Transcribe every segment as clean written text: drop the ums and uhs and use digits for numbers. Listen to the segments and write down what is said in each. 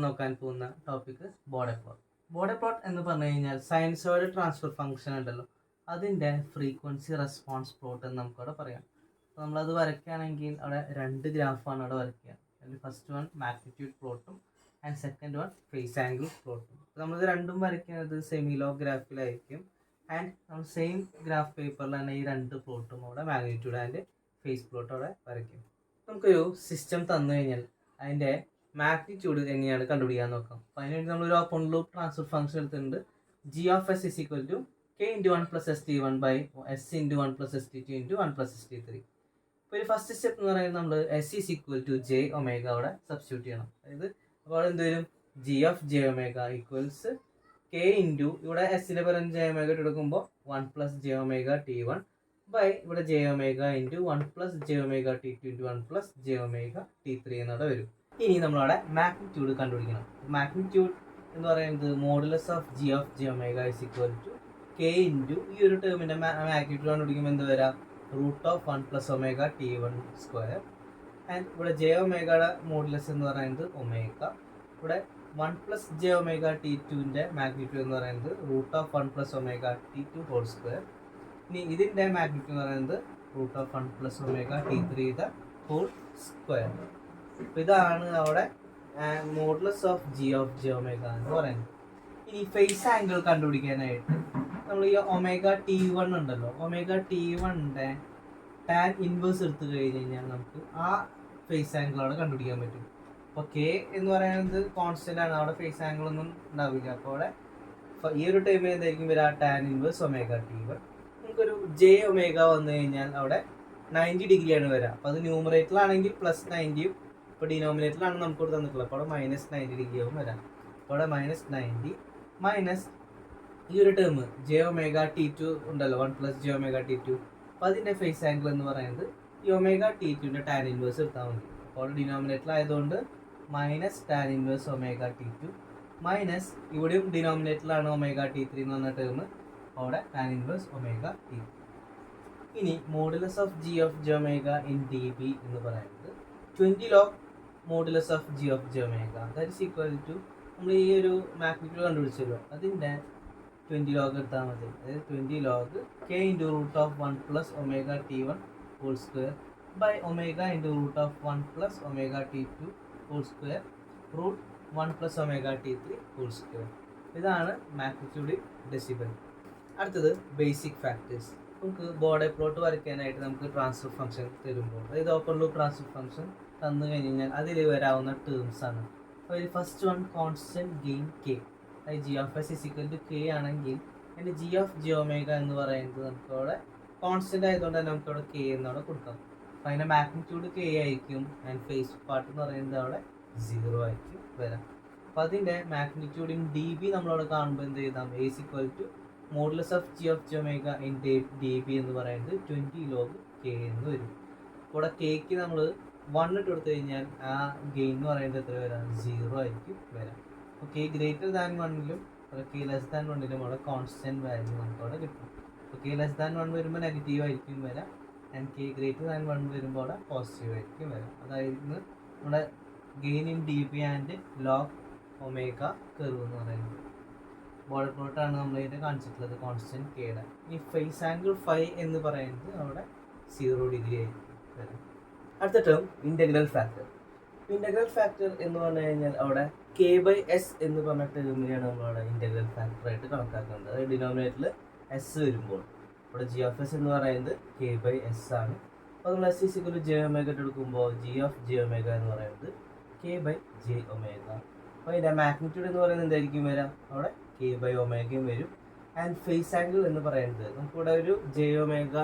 നോക്കാൻ പോകുന്ന topic border plot. Border plot എന്ന് പറഞ്ഞു കഴിഞ്ഞാൽ സൈനുസോയിഡ് ട്രാൻസ്ഫർ ഫംഗ്ഷൻ ഉണ്ടല്ലോ, അതിൻ്റെ ഫ്രീക്വൻസി റെസ്പോൺസ് പ്ലോട്ട് എന്ന് നമുക്കവിടെ പറയാം. അപ്പോൾ നമ്മളത് വരയ്ക്കുകയാണെങ്കിൽ അവിടെ രണ്ട് ഗ്രാഫാണ് അവിടെ വരയ്ക്കുക. അതിൽ ഫസ്റ്റ് വൺ മാഗ്നിറ്റ്യൂഡ് പ്ലോട്ടും and second one phase angle പ്ലോട്ടും. അപ്പോൾ നമ്മളിത് രണ്ടും വരയ്ക്കുന്നത് സെമിലോ ഗ്രാഫിലായിരിക്കും. ആൻഡ് നമ്മൾ സെയിം ഗ്രാഫ് പേപ്പറിൽ തന്നെ ഈ രണ്ട് പ്ലോട്ടും അവിടെ മാഗ്നിറ്റ്യൂഡ് ആൻഡ് ഫേസ് പ്ലോട്ട് അവിടെ വരയ്ക്കും. നമുക്കൊരു സിസ്റ്റം തന്നു കഴിഞ്ഞാൽ അതിൻ്റെ മാഗ്നിറ്റ്യൂഡ് എങ്ങനെയാണ് കണ്ടുപിടിക്കാൻ നോക്കാം. അപ്പോൾ അതിനുവേണ്ടി നമ്മളൊരു ഓപ്പൺ ലൂപ്പ് ട്രാൻസ്ഫർ ഫംഗ്ഷൻ എടുത്തിട്ടുണ്ട്. G of S is equal to K into 1 + ST1 by S into 1 + ST2 into 1 + ST3. ഇപ്പോൾ ഒരു ഫസ്റ്റ് സ്റ്റെപ്പ് എന്ന് പറയുന്നത് നമ്മൾ S is equal to J omega അവിടെ സബ്സ്റ്റിറ്റ്യൂട്ട് ചെയ്യണം. അതായത് അപ്പോൾ അവിടെ എന്ത് വരും, G of J omega equals K into ഇവിടെ എസിൻ്റെ പകരം ജെ ഒമേഗ എടുക്കുമ്പോൾ 1 + ജെ ഒമേഗ T1 ബൈ ഇവിടെ J omega into 1 + J omega T2 into 1 + J omega T3 എന്നവിടെ വരും. ഇനി നമ്മളവിടെ മാഗ്നിറ്റ്യൂഡ് കണ്ടുപിടിക്കണം. മാഗ്നിറ്റ്യൂഡ് എന്ന് പറയുന്നത് modulus of G of J omega is equal to K into ഈ ഒരു ടേമിൻ്റെ മാഗ്നിറ്റ്യൂഡ് കണ്ടുപിടിക്കുമ്പോൾ എന്ത് വരാം, √1 + ഒമേഗ T1 സ്ക്വയർ. ആൻഡ് ഇവിടെ ജെ ഒമേഗയുടെ മോഡുലസ് എന്ന് പറയുന്നത് ഒമേഗ. ഇവിടെ 1 + ജെ ഒമേഗ T2ൻ്റെ മാഗ്നിറ്റ്യൂഡ് എന്ന് പറയുന്നത് √1 + ഒമേഗ T2 ഹോൾ സ്ക്വയർ. ഇനി ഇതിൻ്റെ മാഗ്നിറ്റ്യൂഡ് എന്ന് പറയുന്നത് √1 + ഒമേഗ T3 ഹോൾ സ്ക്വയർ. അപ്പോൾ ഇതാണ് അവിടെ modulus of G of J omega എന്ന് പറയുന്നത്. ഇനി ഫേസ് ആംഗിൾ കണ്ടുപിടിക്കാനായിട്ട് നമ്മൾ ഈ ഒമേഗ T1 ഉണ്ടല്ലോ, ഒമേഗ T1ൻ്റെ ടാൻ ഇൻവേഴ്സ് എടുത്തു കഴിഞ്ഞ് കഴിഞ്ഞാൽ നമുക്ക് ആ ഫേസ് ആംഗിൾ അവിടെ കണ്ടുപിടിക്കാൻ പറ്റും. അപ്പോൾ കെ എന്ന് പറയുന്നത് കോൺസ്റ്റൻ്റ് ആണ്, അവിടെ ഫേസ് ആംഗിൾ ഒന്നും ഉണ്ടാവില്ല. അപ്പോൾ അവിടെ ഈ ഒരു ടൈമിൽ എന്തായിരിക്കും വരിക, ടാൻ ഇൻവേഴ്സ് ഒമേഗ T1. നമുക്കൊരു ജെ ഒമേഗ വന്നു കഴിഞ്ഞാൽ അവിടെ 90 ഡിഗ്രിയാണ് വരിക. അപ്പോൾ അത് ന്യൂമറേറ്ററിലാണെങ്കിൽ +90യും ഇപ്പോൾ ഡിനോമിനേറ്ററിലാണ് നമുക്ക് ഇവിടെ തന്നിട്ടുള്ളത്. അപ്പോൾ അവിടെ -90 ഡിഗ്രി ആവും വരാം. അപ്പോൾ അവിടെ -90 മൈനസ് ഈ ഒരു ടേം ജെ ഒമേഗ T2 ഉണ്ടല്ലോ, 1 + ജെ ഒമേഗ T2. അപ്പോൾ അതിൻ്റെ ഫേസ് ആംഗിൾ എന്ന് പറയുന്നത് ഈ ഒമേഗ T2ൻ്റെ ടാൻ ഇൻവേഴ്സ് എടുത്താൽ മതി. അപ്പോൾ ഡിനോമിനേറ്റർ ആയതുകൊണ്ട് tan inverse omega T2 minus ഇവിടെയും ഡിനോമിനേറ്ററിലാണ് ഒമേഗ T3 എന്ന് പറഞ്ഞ ടേം, അവിടെ ടാൻ ഇൻവേഴ്സ് ഒമേഗ T3. ഇനി modulus of G of J omega in D B എന്ന് പറയുന്നത് 20 log modulus of G of J omega that is equal to നമ്മൾ ഈ ഒരു മാഗ്നിറ്റ്യൂഡ് കണ്ടുപിടിച്ചല്ലോ, അതിൻ്റെ 20 log എടുത്താൽ മതി. അതായത് 20 log K into √1 + omega T1 whole square by omega into √1 + omega T2 whole square √1 + omega T3 whole square. ഇതാണ് magnitude decibel. അടുത്തത് basic factors. നമുക്ക് ബോർഡർ പ്ലോട്ട് വരയ്ക്കാനായിട്ട് നമുക്ക് ട്രാൻസ്ഫർ ഫംഗ്ഷൻ തരുമ്പോൾ, അതായത് ഓപ്പൺ ലൂപ്പ് ട്രാൻസ്ഫർ ഫംഗ്ഷൻ തന്നു കഴിഞ്ഞ് കഴിഞ്ഞാൽ അതിൽ വരാവുന്ന ടേംസ് ആണ്. അപ്പോൾ first one constant gain K, അതായത് G of S is equal to K ആണെങ്കിൽ അതിൻ്റെ ജി ഓഫ് ജി ഒമേഗ എന്ന് പറയുന്നത് നമുക്ക് അവിടെ കോൺസ്റ്റൻ്റ് ആയതുകൊണ്ട് തന്നെ നമുക്ക് അവിടെ കെ എന്നവിടെ കൊടുക്കാം. അപ്പോൾ അതിൻ്റെ മാഗ്നിറ്റ്യൂഡ് കെ ആയിരിക്കും ആൻഡ് ഫേസ് പാർട്ട് എന്ന് പറയുന്നത് അവിടെ 0 ആയിരിക്കും വരാം. അപ്പോൾ അതിൻ്റെ മാഗ്നിറ്റ്യൂഡ് ഇൻ ഡി ബി നമ്മളവിടെ കാണുമ്പോൾ എന്ത് ചെയ്താൽ A is equal to modulus of G of G omega in D B എന്ന് പറയുന്നത് 20 log കെ എന്ന് വരും. ഇവിടെ കെക്ക് നമ്മൾ 1 ഇട്ട് കൊടുത്തു കഴിഞ്ഞാൽ ആ ഗെയിൻ എന്ന് പറയുന്നത് എത്ര വരാം, 0 ആയിരിക്കും വരാം. അപ്പോൾ കെ ഗ്രേറ്റർ ദാൻ 1ലും കെ ലെസ് ദാൻ 1ലും അവിടെ കോൺസ്റ്റൻറ്റ് വാല്യൂ നമുക്ക് അവിടെ കിട്ടും. അപ്പോൾ കെ ലെസ് ദാൻ 1 വരുമ്പോൾ നെഗറ്റീവ് ആയിരിക്കും വരാം ആൻഡ് കെ ഗ്രേറ്റർ ദാൻ 1 വരുമ്പോൾ അവിടെ പോസിറ്റീവ് ആയിരിക്കും വരാം. അതായിരുന്നു നമ്മുടെ gain in D B and log omega curve എന്ന് പറയുന്നത്. ബോർഡർ പ്ലോട്ടാണ് നമ്മളിതിനെ കാണിച്ചിട്ടുള്ളത് കോൺസ്റ്റൻറ്റ് കെയുടെ. ഈ ഫേസ് ആംഗിൾ ഫൈ എന്ന് പറയുന്നത് അവിടെ 0 ഡിഗ്രി ആയിരിക്കും വരാം. അടുത്ത term integral factor. Integral factor എന്ന് പറഞ്ഞു കഴിഞ്ഞാൽ അവിടെ k/s എന്ന് പറഞ്ഞ ടേമിനെയാണ് നമ്മളവിടെ ഇൻ്റഗ്രൽ ഫാക്ടറായിട്ട് കണക്കാക്കുന്നത്. അതായത് ഡിനോമിനേറ്ററിൽ എസ് വരുമ്പോൾ ഇവിടെ ജി ഓഫ് എസ് എന്ന് പറയുന്നത് k/s ആണ്. അപ്പോൾ നമ്മൾ S equal to J omega എടുക്കുമ്പോൾ ജി ഓഫ് ജെ ഒമേഗ എന്ന് പറയുന്നത് k/j ഒമേഗ. അപ്പോൾ ഇതിൻ്റെ മാഗ്നിറ്റ്യൂഡ് എന്ന് പറയുന്നത് എന്തായിരിക്കും വരാം, അവിടെ k/ഒമേഗയും വരും. ആൻഡ് ഫേസ് ആംഗിൾ എന്ന് പറയുന്നത് നമുക്കിവിടെ ഒരു ജെ ഒമേഗ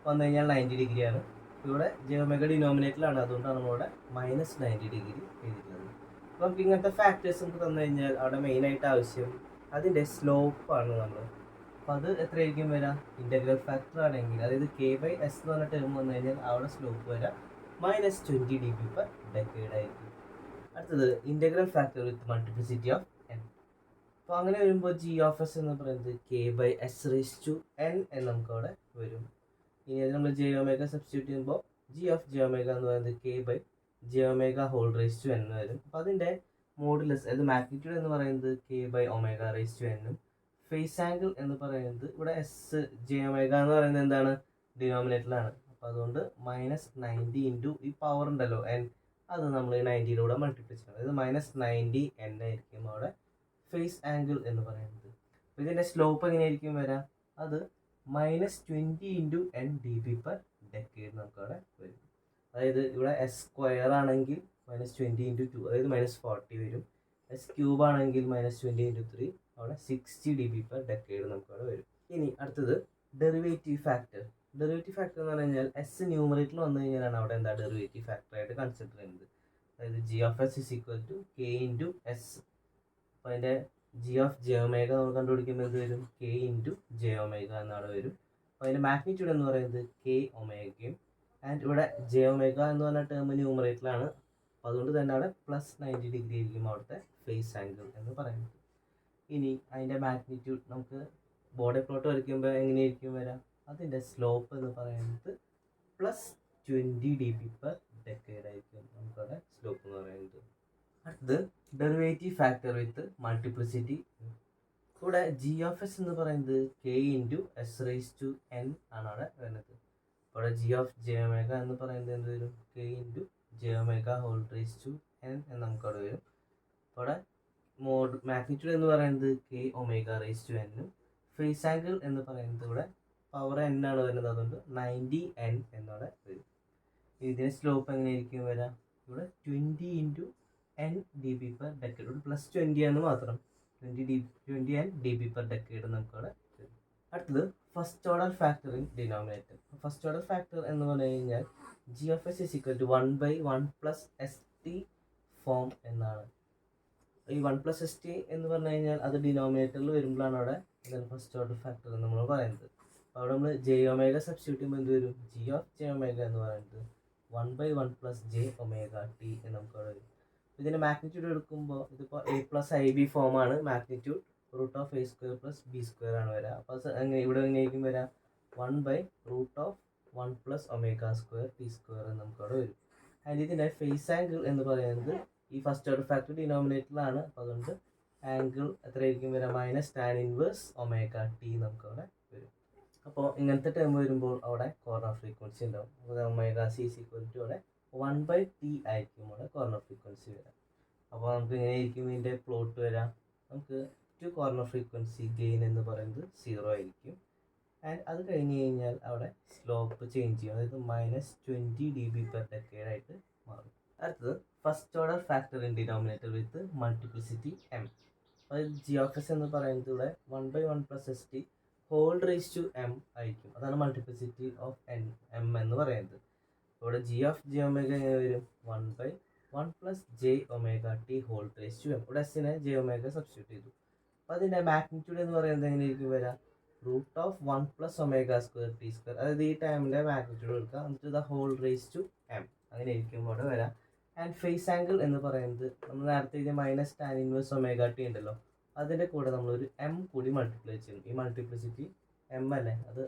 വന്നു കഴിഞ്ഞാൽ 90 ഡിഗ്രിയാണ്. ഇവിടെ ജെ ഒമേഗ ഡിനോമിനേറ്ററിലാണ്, അതുകൊണ്ടാണ് നമ്മളിവിടെ -90 ഡിഗ്രി എഴുതിയിട്ടുള്ളത്. അപ്പോൾ നമുക്ക് ഇങ്ങനത്തെ ഫാക്ടേഴ്സ് നമുക്ക് തന്നു കഴിഞ്ഞാൽ അവിടെ മെയിനായിട്ട് ആവശ്യം അതിൻ്റെ സ്ലോപ്പാണ് നമ്മൾ. അപ്പോൾ അത് എത്രയായിരിക്കും വരാം, ഇൻ്റഗ്രൽ ഫാക്ടർ ആണെങ്കിൽ അതായത് k/s എന്ന് പറഞ്ഞ ടേം വന്നു കഴിഞ്ഞാൽ അവിടെ സ്ലോപ്പ് വരാം -20 dB/ഡെക്കേഡ് ആയിരിക്കും. അടുത്തത് integral factor with multiplicity of n. അപ്പോൾ അങ്ങനെ വരുമ്പോൾ ജി ഓഫ് എസ് എന്ന് പറയുന്നത് k/s⁻n എന്ന് നമുക്ക് അവിടെ വരും. ഇനി അത് നമ്മൾ ജെ ഒമേഗ സബ്സ്റ്റിറ്റ്യൂട്ട് ചെയ്യുമ്പോൾ ജി ഓഫ് ജെ ഒമേഗ എന്ന് പറയുന്നത് k/j⁻n വരും. അപ്പോൾ അതിൻ്റെ മോഡുലസ് അതായത് മാഗ്നിറ്റ്യൂഡ് എന്ന് പറയുന്നത് k/ω⁻n ഫേസ് ആംഗിൾ എന്ന് പറയുന്നത് ഇവിടെ Sj⍵ എന്ന് പറയുന്നത് എന്താണ്, ഡിനോമിനേറ്ററിലാണ്. അപ്പോൾ അതുകൊണ്ട് -90 ഇൻറ്റു ഈ പവർ ഉണ്ടല്ലോ n, അത് നമ്മൾ 90യിലൂടെ മൾട്ടിപ്ലൈ ചെയ്യണം. അതായത് -90 n ആയിരിക്കും അവിടെ ഫേസ് ആംഗിൾ എന്ന് പറയുന്നത്. അപ്പോൾ ഇതിൻ്റെ സ്ലോപ്പ് എങ്ങനെയായിരിക്കും വരാം, അത് -20 ഇൻറ്റു n dB/decade നമുക്കവിടെ വരും. അതായത് ഇവിടെ S² ആണെങ്കിൽ -20 ഇൻറ്റു 2 അതായത് -40 വരും. S³ ആണെങ്കിൽ -20 ഇൻറ്റു 3 അവിടെ 60 dB/decade നമുക്കവിടെ വരും. ഇനി അടുത്തത് ഡെറിവേറ്റീവ് ഫാക്ടർ. ഡെറിവേറ്റീവ് ഫാക്ടർ എന്ന് പറഞ്ഞു കഴിഞ്ഞാൽ എസ് ന്യൂമറേറ്ററിൽ വന്നു കഴിഞ്ഞാലാണ് അവിടെ എന്താ ഡെറിവേറ്റീവ് ഫാക്ടർ ആയിട്ട് കൺസിഡർ ചെയ്യുന്നത്. അതായത് g(s) = k ഇൻറ്റു എസ്. അപ്പോൾ അതിൻ്റെ g(j⍵) നമ്മൾ കണ്ടുപിടിക്കുമ്പോൾ എന്ത് വരും, k ഇൻറ്റു j⍵ എന്നവിടെ വരും. അപ്പോൾ അതിൻ്റെ മാഗ്നിറ്റ്യൂഡ് എന്ന് പറയുന്നത് k⍵യും ആൻഡ് ഇവിടെ j⍵ എന്ന് പറഞ്ഞ ടേം ന്യൂമറേറ്ററിലാണ്. അപ്പോൾ അതുകൊണ്ട് തന്നെ അവിടെ +90 ഡിഗ്രി ആയിരിക്കും അവിടുത്തെ ഫേസ് ആംഗിൾ എന്ന് പറയുന്നത്. ഇനി അതിൻ്റെ മാഗ്നിറ്റ്യൂഡ് നമുക്ക് ബോഡി പ്ലോട്ട് വരയ്ക്കുമ്പോൾ എങ്ങനെയായിരിക്കും വരാം, അതിൻ്റെ സ്ലോപ്പ് എന്ന് പറയുന്നത് +20 dB/decade ആയിരിക്കും നമുക്കവിടെ സ്ലോപ്പ് എന്ന് പറയുന്നത്. അടുത്തത് ഡെറിവേറ്റീവ് ഫാക്ടർ വിത്ത് മൾട്ടിപ്ലിസിറ്റി. ഇവിടെ g(s) എന്ന് പറയുന്നത് k ഇൻറ്റു S⁻n ആണ് അവിടെ വരുന്നത്. ഇവിടെ g(j⍵) എന്ന് പറയുന്നത് എന്ത് വരും, k ഇൻറ്റു j⍵n എന്ന് നമുക്കവിടെ വരും. അവിടെ മാഗ്നിറ്റ്യൂഡ് എന്ന് പറയുന്നത് k⍵n ഫേസ് ആംഗിൾ എന്ന് പറയുന്നത് ഇവിടെ പവർ n ആണ് വരുന്നത്, അതുകൊണ്ട് 90n എന്നവിടെ വരും. ഇതിന് സ്ലോപ്പ് എങ്ങനെയായിരിക്കും വരാം, ഇവിടെ 20 ഇൻറ്റു n dB/decade, ഇവിടെ +20 ആണ് മാത്രം, 20n dB/decade നമുക്കവിടെ വരും. അടുത്തത് first order factor in denominator. First order factor എന്ന് പറഞ്ഞു കഴിഞ്ഞാൽ g(s) = 1/1 + st ഫോം എന്നാണ്. ഈ 1 + st എന്ന് പറഞ്ഞു കഴിഞ്ഞാൽ അത് ഡിനോമിനേറ്ററിൽ വരുമ്പോഴാണ് അവിടെ ഫസ്റ്റ് ഓർഡർ ഫാക്ടർ എന്ന് നമ്മൾ പറയുന്നത്. അപ്പോൾ അവിടെ നമ്മൾ j⍵ സബ്സ്റ്റിറ്റ്യൂട്ട് ചെയ്യുമ്പോൾ എന്ത് വരും, g(j⍵) എന്ന് പറയുന്നത് 1/1 + j⍵t എന്ന് നമുക്ക് അവിടെ വരും. ഇതിൻ്റെ മാഗ്നിറ്റ്യൂഡ് എടുക്കുമ്പോൾ ഇതിപ്പോൾ a+ib ഫോമാണ്. മാഗ്നിറ്റ്യൂഡ് √(a² + b² ആണ് വരിക. അപ്പോൾ ഇവിടെ എങ്ങനെയായിരിക്കും വരിക, 1/√1 + ω²t² എന്ന് നമുക്കവിടെ വരും. ആൻഡ് ഇതിൻ്റെ ഫേസ് ആംഗിൾ എന്ന് പറയുന്നത് ഈ ഫസ്റ്റ് ഓർഡർ ഫാക്ടർ ഡിനോമിനേറ്ററിലാണ്. അപ്പോൾ അതുകൊണ്ട് ആംഗിൾ എത്രയായിരിക്കും വരിക, -tan−1ωt നമുക്കവിടെ വരും. അപ്പോൾ ഇങ്ങനത്തെ ടേം വരുമ്പോൾ അവിടെ കോർണർ ഫ്രീക്വൻസി ഉണ്ടാവും. അപ്പോൾ ω(c) അവിടെ 1/t ആയിരിക്കും അവിടെ കോർണർ ഫ്രീക്വൻസി വരാം. അപ്പോൾ നമുക്ക് ഇങ്ങനെയായിരിക്കും ഇതിൻ്റെ പ്ലോട്ട് വരാം. നമുക്ക് കോർണർ ഫ്രീക്വൻസി ഗെയിൻ എന്ന് പറയുന്നത് 0 ആയിരിക്കും. ആൻഡ് അത് കഴിഞ്ഞ് കഴിഞ്ഞാൽ അവിടെ സ്ലോപ്പ് ചേഞ്ച് ചെയ്യും, അതായത് -20 dB/decade ആയിട്ട് മാറും. അടുത്തത് first order factor in denominator with multiplicity m. അതായത് g(s) എന്ന് പറയുന്നത് ഇവിടെ 1/1 + st m ആയിരിക്കും. അതാണ് മൾട്ടിപ്ലിസിറ്റി ഓഫ് m എന്ന് പറയുന്നത്. ഇവിടെ g(j⍵) എങ്ങനെ വരും, 1/1 + j⍵t m. ഇവിടെ s-നെ j⍵ സബ്സ്റ്റിറ്റ്യൂട്ട് ചെയ്തു. അപ്പോൾ അതിൻ്റെ മാഗ്നിറ്റ്യൂഡ് എന്ന് പറയുന്നത് എങ്ങനെയായിരിക്കും വരാം, √1 + ω²t². അതായത് ഈ ടൈമിൻ്റെ മാഗ്നിറ്റ്യൂഡ് എടുക്കുക, എന്നിട്ട് m അങ്ങനെയായിരിക്കും അവിടെ വരാം. ആൻഡ് ഫേസ് ആംഗിൾ എന്ന് പറയുന്നത് നമ്മൾ നേരത്തെ ഇത് -tan−1ωt ഉണ്ടല്ലോ, അതിൻ്റെ കൂടെ നമ്മളൊരു m കൂടി മൾട്ടിപ്ലൈ ചെയ്യണം. ഈ മൾട്ടിപ്ലിസിറ്റി m അല്ലേ, അത്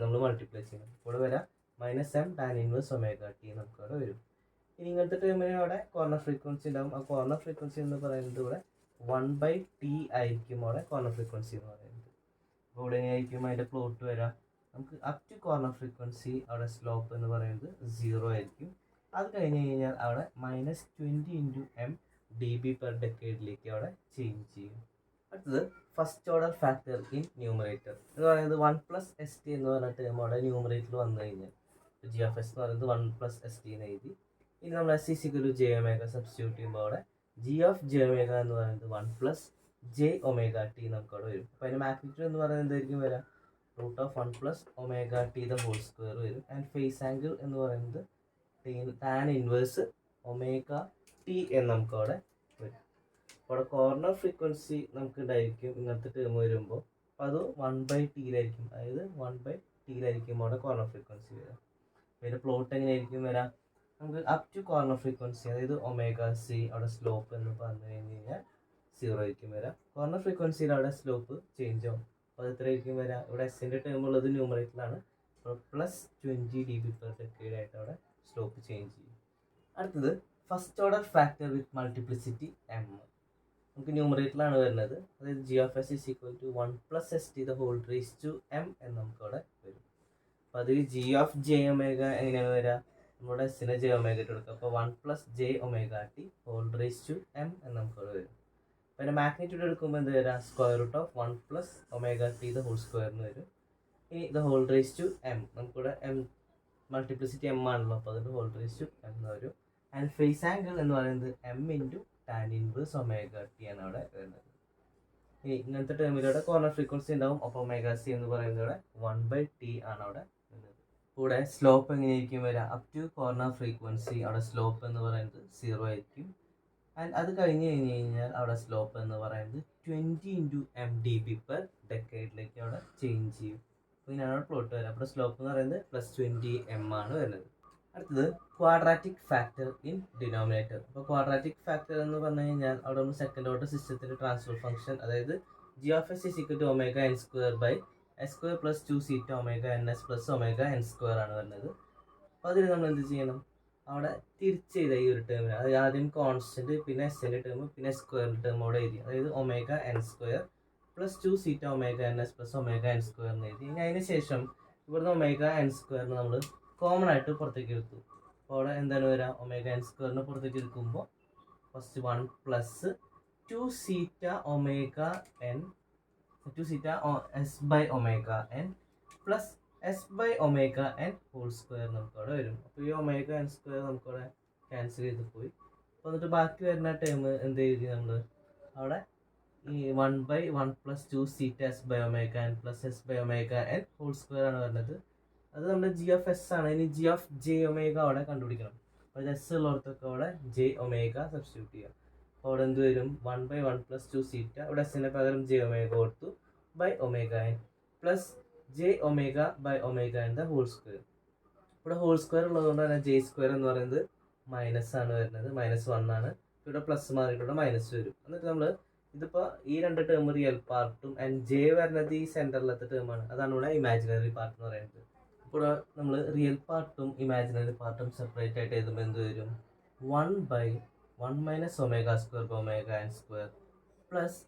നമ്മൾ മൾട്ടിപ്ലൈ ചെയ്യണം. ഇവിടെ വരാം -m tan−1ωt നമുക്ക് അവിടെ വരും. ഇനി ഇങ്ങനത്തെ ടൈമിന് അവിടെ കോർണർ ഫ്രീക്വൻസി ഉണ്ടാകും. ആ കോർണർ ഫ്രീക്വൻസി എന്ന് പറയുന്നത് ഇവിടെ 1/t ആയിരിക്കും അവിടെ കോർണർ ഫ്രീക്വൻസി എന്ന് പറയുന്നത്. അപ്പോൾ ഇവിടെ എങ്ങനെയായിരിക്കും അതിൻ്റെ പ്ലോട്ട് വരാം, നമുക്ക് അപ് ടു കോർണർ ഫ്രീക്വൻസി അവിടെ സ്ലോപ്പ് എന്ന് പറയുന്നത് 0 ആയിരിക്കും. അത് കഴിഞ്ഞ് കഴിഞ്ഞാൽ അവിടെ -20 ഇൻറ്റു m dB/decade അവിടെ ചേഞ്ച് ചെയ്യും. അടുത്തത് first order factor in numerator എന്ന് പറയുന്നത് 1 + st എന്ന് പറഞ്ഞ ടേം അവിടെ ന്യൂമറേറ്ററിൽ വന്നു കഴിഞ്ഞാൽ g(s) എന്ന് പറയുന്നത് 1 + st എന്ന് എഴുതി. ഇനി നമ്മൾ s j⍵ സബ്സ്റ്റിറ്റ്യൂട്ട് ചെയ്യുമ്പോൾ അവിടെ g(j⍵) എന്ന് പറയുന്നത് 1 + j⍵t നമുക്ക് അവിടെ വരും. അപ്പോൾ അതിൻ്റെ മാഗ്നിറ്റ്യൂഡ് എന്ന് പറയുന്നത് എന്തായിരിക്കും വരാം, √1 + ω(t²) വരും. ആൻഡ് ഫേസ് ആംഗിൾ എന്ന് പറയുന്നത് tan−1ωt എന്ന് നമുക്ക് അവിടെ വരും. അപ്പോൾ അവിടെ കോർണർ ഫ്രീക്വൻസി നമുക്ക് ഉണ്ടായിരിക്കും ഇങ്ങനത്തെ ടേം വരുമ്പോൾ. അപ്പോൾ അത് 1/t അതായത് 1/t അവിടെ കോർണർ ഫ്രീക്വൻസി വരാം. അതിൻ്റെ പ്ലോട്ട് എങ്ങനെയായിരിക്കും വരാം, നമുക്ക് അപ് ടു കോർണർ ഫ്രീക്വൻസി അതായത് ω(c) അവിടെ സ്ലോപ്പ് എന്ന് പറഞ്ഞു കഴിഞ്ഞ് കഴിഞ്ഞാൽ 0 ആയിരിക്കും വരാം. കോർണർ ഫ്രീക്വൻസിയിൽ അവിടെ സ്ലോപ്പ് ചേഞ്ച് ആവും. അപ്പോൾ അത് എത്രയായിരിക്കും വരാം, ഇവിടെ എസിൻ്റെ ടേം ഉള്ളത് ന്യൂമറേറ്ററിലാണ്. അപ്പോൾ +20 dB/decade ആയിട്ട് അവിടെ സ്ലോപ്പ് ചേഞ്ച് ചെയ്യും. അടുത്തത് first order factor with multiplicity m. നമുക്ക് ന്യൂമറേറ്ററിലാണ് വരുന്നത്. അതായത് G of S is equal to 1 plus S T the whole raise to M എന്ന് നമുക്ക് അവിടെ വരും. അപ്പോൾ അതിൽ ജി ഓഫ് ജെ ഒമേഗ എങ്ങനെയാണ് വരിക? നമ്മുടെ എസിനെ ജെ ഒമേഗ ഇട്ട് കൊടുക്കുക. അപ്പോൾ 1 plus J omega T whole raise to M എന്ന് നമുക്ക് അവിടെ വരും. അപ്പോൾ അതിൻ്റെ മാഗ്നിറ്റ്യൂഡ് എടുക്കുമ്പോൾ എന്ത് വരാം? Square root of 1 plus omega T the whole square എന്ന് വരും. ഇനി the whole raise to M, നമുക്കിവിടെ എം മൾട്ടിപ്ലിസിറ്റി എം ആണല്ലോ, അപ്പോൾ അതിൻ്റെ ഹോൾ റേസ് ടു എം എന്ന് വരും. ആൻഡ് ഫേസ് ആംഗിൾ എന്ന് പറയുന്നത് M into tan inverse omega T ആണ് അവിടെ വരുന്നത്. ഇനി ഇങ്ങനത്തെ ടേമിലൂടെ കോർണർ ഫ്രീക്വൻസി ഉണ്ടാവും. അപ്പോൾ ഒമേഗ സി എന്ന് പറയുന്നത് 1/t ആണ് അവിടെ വരുന്നത്. കൂടെ സ്ലോപ്പ് എങ്ങനെയായിരിക്കും വരിക? അപ് ടു കോർണർ ഫ്രീക്വൻസി അവിടെ സ്ലോപ്പ് എന്ന് പറയുന്നത് 0 ആയിരിക്കും. ആൻഡ് അത് കഴിഞ്ഞ് കഴിഞ്ഞാൽ അവിടെ സ്ലോപ്പ് എന്ന് പറയുന്നത് 20 into M D B per ഡെക്കേഡിലേക്ക് അവിടെ ചേഞ്ച് ചെയ്യും. അപ്പോൾ ഇങ്ങനെയാണ് അവിടെ പ്ലോട്ട് വരിക. അപ്പോൾ സ്ലോപ്പ് എന്ന് പറയുന്നത് +20 എം ആണ് വരുന്നത്. അടുത്തത് ക്വാഡ്രാറ്റിക് ഫാക്ടർ ഇൻ ഡിനോമിനേറ്റർ. അപ്പോൾ ക്വാഡ്രാറ്റിക് ഫാക്ടർ എന്ന് പറഞ്ഞു കഴിഞ്ഞാൽ അവിടെ നമ്മൾ സെക്കൻഡ് ഓർഡർ സിസ്റ്റത്തിൻ്റെ ട്രാൻസ്ഫർ ഫംഗ്ഷൻ, അതായത് G of S is equal to omega N square by S square plus 2 zeta omega N S plus omega N square ആണ് വരുന്നത്. അപ്പോൾ അതിൽ നമ്മൾ എന്ത് ചെയ്യണം? അവിടെ തിരിച്ച് ചെയ്ത ഈ ഒരു ടേമിന്, അതായത് ആദ്യം കോൺസ്റ്റൻറ്റ്, പിന്നെ എസിൻ്റെ ടേം, പിന്നെ സ്ക്വയറിൻ്റെ ടേം അവിടെ എഴുതി. അതായത് omega N square plus 2 zeta omega N S plus omega N square എന്ന് എഴുതി. ഇനി അതിന് ശേഷം ഇവിടുന്ന് ഒമേഗ എൻ സ്ക്വയറിന് നമ്മൾ കോമൺ ആയിട്ട് പുറത്തേക്ക് എടുത്തു. അപ്പോൾ അവിടെ എന്താണ് വരിക? ഒമേഗ എൻ സ്ക്വയറിന് പുറത്തേക്ക് എടുക്കുമ്പോൾ first 1 plus 2 zeta omega N 2 zeta S by omega N plus S by omega N whole square നമുക്ക് അവിടെ വരും. അപ്പോൾ ഈ ഒമേഗ എൻ സ്ക്വയർ നമുക്കവിടെ ക്യാൻസൽ ചെയ്ത് പോയി. അപ്പോൾ എന്നിട്ട് ബാക്കി വരുന്ന ടേം എന്ത് എഴുതി നമ്മൾ? അവിടെ ഈ 1/1 plus 2 zeta S by omega N plus S by omega N whole square ആണ് വരുന്നത്. അത് നമ്മുടെ ജി ഓഫ് എസ് ആണ്. ഇനി ജി ഓഫ് ജെ ഒമേഗ അവിടെ കണ്ടുപിടിക്കണം. അപ്പോൾ എസ് ഉള്ളിടത്തൊക്കെ അവിടെ ജെ ഒമേഗ സബ്സ്റ്റിറ്റ്യൂട്ട് ചെയ്യുക. അപ്പോൾ അവിടെ എന്ത് വരും? 1/1 പ്ലസ് 2 സീറ്റ, ഇവിടെ എസിന് പകരം ജെ ഒമേഗ കൊടുത്തു, by omega N plus J omega by omega N the whole square. ഇവിടെ ഹോൾ സ്ക്വയർ ഉള്ളതുകൊണ്ട് തന്നെ ജെ സ്ക്വയർ എന്ന് പറയുന്നത് മൈനസ് ആണ് വരുന്നത്, -1 ആണ്. ഇവിടെ പ്ലസ് മാറിയിട്ട് മൈനസ് വരും. എന്നിട്ട് നമ്മൾ ഇതിപ്പോൾ ഈ രണ്ട് ടേം റിയൽ പാർട്ടും ആൻഡ് ജെ വരുന്നത് ഈ സെൻറ്ററിലത്തെ ടേമാണ്, അതാണ് ഇവിടെ ഇമാജിനറി പാർട്ട് എന്ന് പറയുന്നത്. ഇപ്പോൾ നമ്മൾ റിയൽ പാർട്ടും ഇമാജിനറി പാർട്ടും സെപ്പറേറ്റ് ആയിട്ട് എഴുതുമ്പോൾ എന്ത് വരും? 1/1 minus omega square by omega N square plus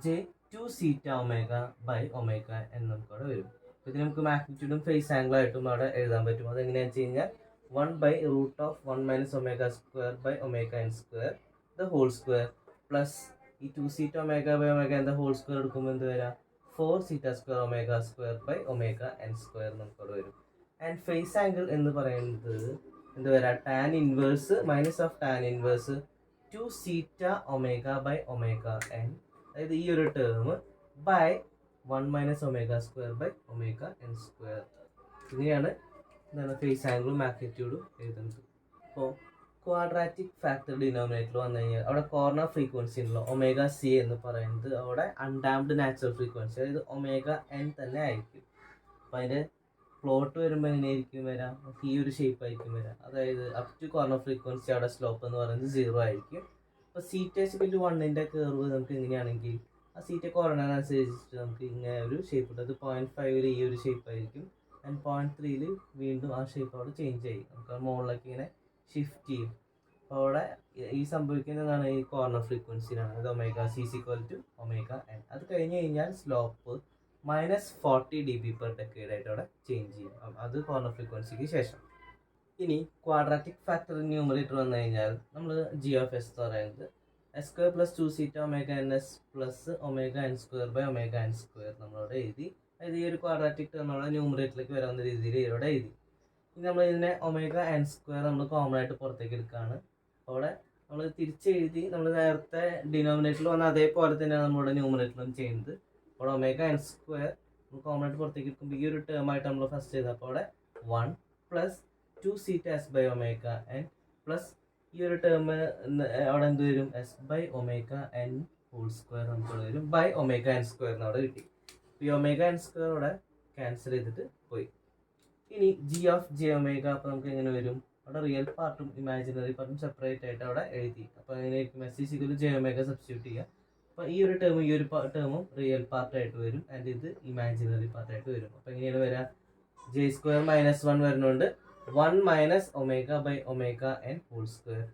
J 2 zeta omega by omega എന്ന് നമുക്ക് അവിടെ വരും. അപ്പോൾ ഇതിന് നമുക്ക് മാഗ്നിറ്റ്യൂഡും ഫേസ് ആംഗിളായിട്ടും അവിടെ എഴുതാൻ പറ്റും. അതെങ്ങനെയാണെന്ന് വെച്ച് കഴിഞ്ഞാൽ 1/√1 minus omega square by omega N square the whole square plus ഈ 2 zeta omega by omega N the whole square എടുക്കുമ്പോൾ എന്ത് വരാം? 4 zeta square omega square by omega N square നമുക്കവിടെ വരും. ആൻഡ് ഫേസ് ആംഗിൾ എന്ന് പറയുന്നത് എന്ത് വരാം? Tan inverse minus of tan inverse 2 zeta omega by omega N, അതായത് ഈ ഒരു term by 1 minus omega square by omega N square. ഇങ്ങനെയാണ് എന്താണ് ഫേസ് ആംഗിളും മാഗ്നിറ്റ്യൂഡും എഴുതുന്നത്. അപ്പോൾ ക്വാഡ്രാറ്റിക് ഫാക്ടർ ഡിനോമിനേറ്റർ വന്നു കഴിഞ്ഞാൽ അവിടെ കോർണർ ഫ്രീക്വൻസി ഉണ്ടല്ലോ ഒമേഗ സി എന്ന് പറയുന്നത് അവിടെ അൺഡാംപ്ഡ് നാച്ചുറൽ ഫ്രീക്വൻസി, അതായത് ഒമേഗ എൻ തന്നെ ആയിരിക്കും. അപ്പോൾ അതിൻ്റെ പ്ലോട്ട് വരുമ്പോൾ എങ്ങനെയായിരിക്കും വരാം? ഈ ഒരു ഷേപ്പ് ആയിരിക്കും വരാം. അതായത് അപ് ടു കോർണർ ഫ്രീക്വൻസി അവിടെ സ്ലോപ്പ് എന്ന് പറയുന്നത് 0 ആയിരിക്കും. അപ്പോൾ σ=1ൻ്റെ കർവ് നമുക്ക് എങ്ങനെയാണെങ്കിൽ ആ സീറ്റ കോർണറിനനുസരിച്ചിട്ട് നമുക്ക് ഇങ്ങനെ ഒരു ഷേപ്പ് ഉണ്ട്. അത് 0.5 ഈ ഒരു ഷേപ്പ് ആയിരിക്കും. ആൻഡ് 0.3 വീണ്ടും ആ ഷേപ്പ് അവിടെ ചേഞ്ച് ചെയ്യും. നമുക്ക് മുകളിലേക്ക് ഇങ്ങനെ ഷിഫ്റ്റ് ചെയ്യും. അപ്പോൾ അവിടെ ഈ സംഭവിക്കുന്നതാണ് ഈ കോർണർ ഫ്രീക്വൻസിയിലാണ്. അത് ഒമേഗ സി = ഒമേഗ എൻ. അത് കഴിഞ്ഞ് കഴിഞ്ഞാൽ സ്ലോപ്പ് -40 dB per decade ആയിട്ട് അവിടെ ചേഞ്ച് ചെയ്യും. അത് കോർണർ ഫ്രീക്വൻസിക്ക് ശേഷം. ഇനി ക്വാഡ്രാറ്റിക് ഫാക്ടർ ന്യൂമറേറ്റർ വന്നു കഴിഞ്ഞാൽ നമ്മൾ ജി ഓഫ് എസ് എന്ന് പറയുന്നത് S square plus 2 zeta omega N S plus omega N square by omega N square നമ്മളവിടെ എഴുതി. അതായത് ഈ ഒരു ക്വാഡ്രാറ്റിക് നമ്മളുടെ ന്യൂമറേറ്ററിലേക്ക് വരാവുന്ന രീതിയിൽ ഇവിടെ എഴുതി. ഇനി നമ്മൾ ഇതിനെ ഒമേഗ എൻ സ്ക്വയർ നമ്മൾ കോമൺ ആയിട്ട് പുറത്തേക്ക് എടുക്കുകയാണ്. അവിടെ നമ്മൾ തിരിച്ചെഴുതി നമ്മൾ നേരത്തെ ഡിനോമിനേറ്ററിൽ വന്ന അതേപോലെ തന്നെയാണ് നമ്മളുടെ ന്യൂമറേറ്ററിലും ചെയ്യുന്നത്. അപ്പോൾ ഒമേഗ എൻ സ്ക്വയർ നമ്മൾ കോമൺ ആയിട്ട് പുറത്തേക്ക് എടുക്കുമ്പോൾ ഈ ഒരു ടേമായിട്ട് നമ്മൾ ഫസ്റ്റ് ചെയ്തത്. അപ്പോൾ അവിടെ 1 plus 2 zeta S by omega N plus ഈ ഒരു ടേം അവിടെ എന്ത് വരും? S by omega N whole square നമുക്ക് വരും ബൈ ഒമേഗ എൻ സ്ക്വയർ എന്ന് അവിടെ കിട്ടി. ഈ ഒമേഗ എൻ സ്ക്വയർ അവിടെ ക്യാൻസൽ ചെയ്തിട്ട് പോയി. ഇനി ജി ഓഫ് ജെ ഒമേഗ അപ്പോൾ നമുക്ക് എങ്ങനെ വരും? അവിടെ റിയൽ പാർട്ടും ഇമാജിനറി പാർട്ടും സെപ്പറേറ്റ് ആയിട്ട് അവിടെ എഴുതി. അപ്പോൾ എങ്ങനെയായിരിക്കും? എസ് = ജെ ഒമേഗ സബ്സ്റ്റിറ്റ്യൂട്ട് ചെയ്യുക. അപ്പോൾ ഈ ഒരു ടേമും ഈ ഒരു ടേമും റിയൽ പാർട്ടായിട്ട് വരും ആൻഡ് ഇത് ഇമാജിനറി പാർട്ടായിട്ട് വരും. അപ്പോൾ എങ്ങനെയാണ് വരിക? ജെ സ്ക്വയർ -1 വരുന്നുണ്ട് 1 minus omega by omega N whole square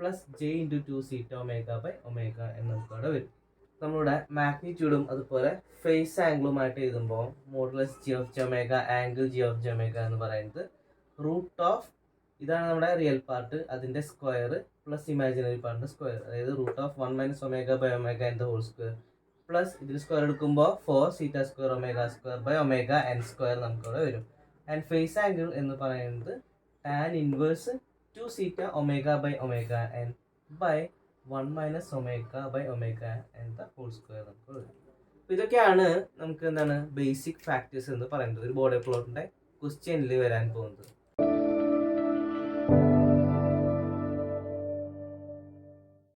plus J into 2 zeta omega by omega എന്ന് നമുക്കവിടെ വരും. നമ്മളുടെ മാഗ്നിറ്റ്യൂഡും അതുപോലെ ഫേസ് ആംഗിളുമായിട്ട് എഴുതുമ്പോൾ modulus G of G omega angle G of G omega എന്ന് പറയുന്നത് റൂട്ട് ഓഫ് ഇതാണ് നമ്മുടെ റിയൽ പാർട്ട് അതിൻ്റെ സ്ക്വയർ പ്ലസ് ഇമാജിനറി പാർട്ടിൻ്റെ സ്ക്വയർ, അതായത് root of 1 minus omega by omega in the whole square plus ഇതിന് സ്ക്വയർ എടുക്കുമ്പോൾ 4 zeta square omega square by omega N square നമുക്കവിടെ വരും. ആൻഡ് ഫേസ് ആംഗിൾ എന്ന് പറയുന്നത് tan inverse 2 zeta omega by omega n by 1 minus omega by omega N the whole square നമുക്ക് വരും. അപ്പോൾ ഇതൊക്കെയാണ് നമുക്ക് എന്താണ് ബേസിക് ഫാക്ടേഴ്സ് എന്ന് പറയുന്നത് ഒരു ബോഡി പ്ലോട്ടിൻ്റെ ക്വസ്റ്റ്യനിൽ വരാൻ പോകുന്നത്.